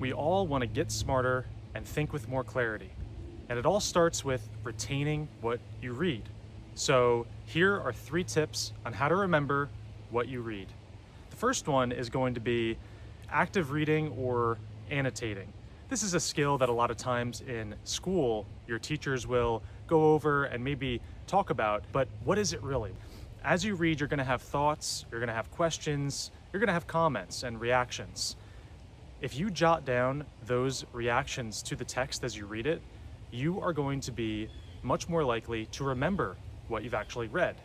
We all want to get smarter and think with more clarity. And it all starts with retaining what you read. So here are 3 tips on how to remember what you read. The first one is going to be active reading or annotating. This is a skill that a lot of times in school, your teachers will go over and maybe talk about, but what is it really? As you read, you're going to have thoughts, you're going to have questions, you're going to have comments and reactions. If you jot down those reactions to the text as you read it, you are going to be much more likely to remember what you've actually read.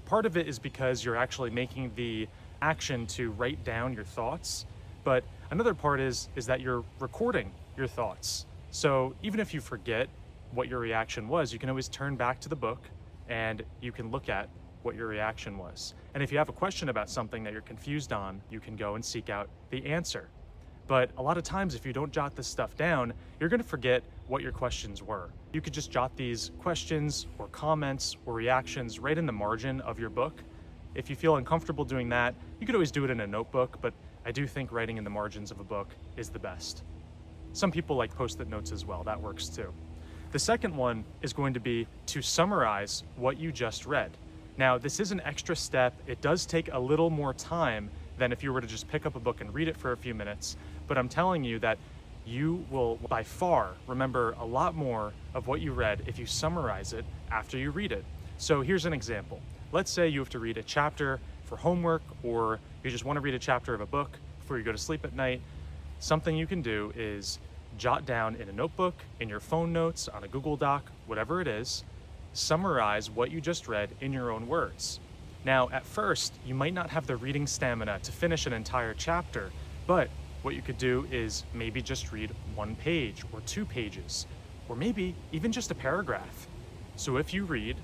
Part of it is because you're actually making the action to write down your thoughts, but another part is that you're recording your thoughts. So even if you forget what your reaction was, you can always turn back to the book and you can look at what your reaction was. And if you have a question about something that you're confused on, you can go and seek out the answer. But a lot of times, if you don't jot this stuff down, you're going to forget what your questions were. You could just jot these questions or comments or reactions right in the margin of your book. If you feel uncomfortable doing that, you could always do it in a notebook, but I do think writing in the margins of a book is the best. Some people like post-it notes as well. That works too. The second one is going to be to summarize what you just read. Now, this is an extra step. It does take a little more time than if you were to just pick up a book and read it for a few minutes, but I'm telling you that you will by far remember a lot more of what you read if you summarize it after you read it. So here's an example. Let's say you have to read a chapter for homework, or you just want to read a chapter of a book before you go to sleep at night. Something you can do is jot down in a notebook, in your phone notes, on a Google Doc, whatever it is, summarize what you just read in your own words. Now, at first, you might not have the reading stamina to finish an entire chapter, but what you could do is maybe just read 1 page or 2 pages, or maybe even just a paragraph. So if you read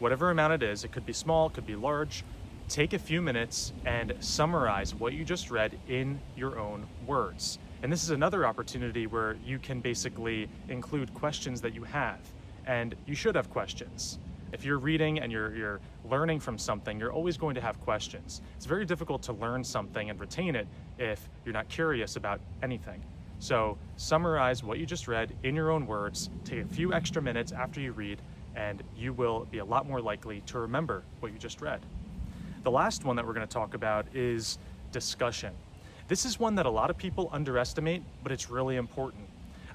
whatever amount it is, it could be small, it could be large, take a few minutes and summarize what you just read in your own words. And this is another opportunity where you can basically include questions that you have, and you should have questions. If you're reading and you're learning from something, you're always going to have questions. It's very difficult to learn something and retain it if you're not curious about anything. So summarize what you just read in your own words, take a few extra minutes after you read, and you will be a lot more likely to remember what you just read. The last one that we're going to talk about is discussion. This is one that a lot of people underestimate, but it's really important.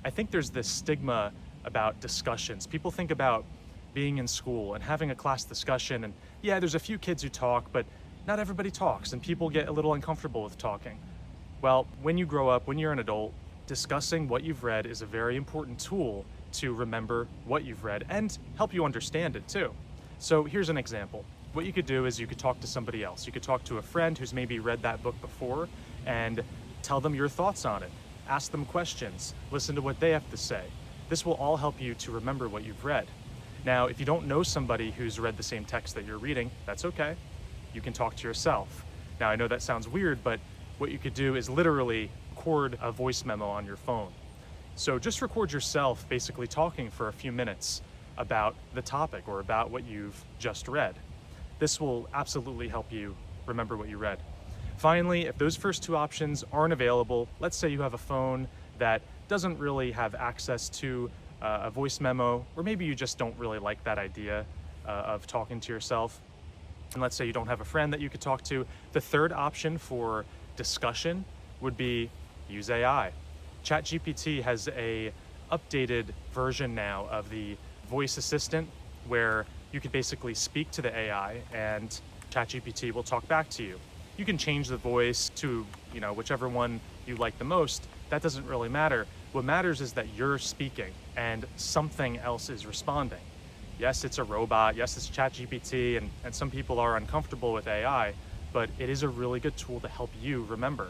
I think there's this stigma about discussions. People think about being in school and having a class discussion, and yeah, there's a few kids who talk, but not everybody talks, and people get a little uncomfortable with talking. Well, when you grow up, when you're an adult, discussing what you've read is a very important tool to remember what you've read and help you understand it too. So here's an example. What you could do is you could talk to somebody else. You could talk to a friend who's maybe read that book before and tell them your thoughts on it. Ask them questions, listen to what they have to say. This will all help you to remember what you've read. Now, if you don't know somebody who's read the same text that you're reading, that's okay. You can talk to yourself. Now, I know that sounds weird, but what you could do is literally record a voice memo on your phone. So just record yourself basically talking for a few minutes about the topic or about what you've just read. This will absolutely help you remember what you read. Finally, if those first 2 options aren't available, let's say you have a phone that doesn't really have access to a voice memo, or maybe you just don't really like that idea of talking to yourself, and let's say you don't have a friend that you could talk to, the third option for discussion would be use AI. ChatGPT has a updated version now of the voice assistant where you could basically speak to the AI and ChatGPT will talk back to you. You can change the voice to, whichever one you like the most. That doesn't really matter. What matters is that you're speaking and something else is responding. Yes, it's a robot. Yes, it's ChatGPT, and some people are uncomfortable with AI, but it is a really good tool to help you remember.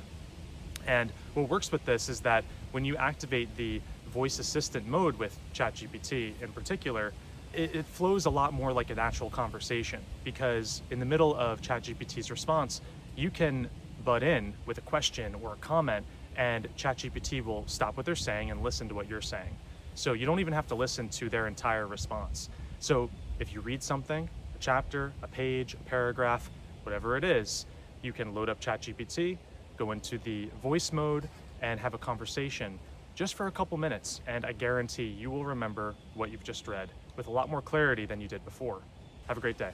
And what works with this is that when you activate the voice assistant mode with ChatGPT in particular, it flows a lot more like a natural conversation, because in the middle of ChatGPT's response, you can butt in with a question or a comment, and ChatGPT will stop what they're saying and listen to what you're saying. So you don't even have to listen to their entire response. So if you read something, a chapter, a page, a paragraph, whatever it is, you can load up ChatGPT, go into the voice mode, and have a conversation just for a couple minutes, and I guarantee you will remember what you've just read with a lot more clarity than you did before. Have a great day.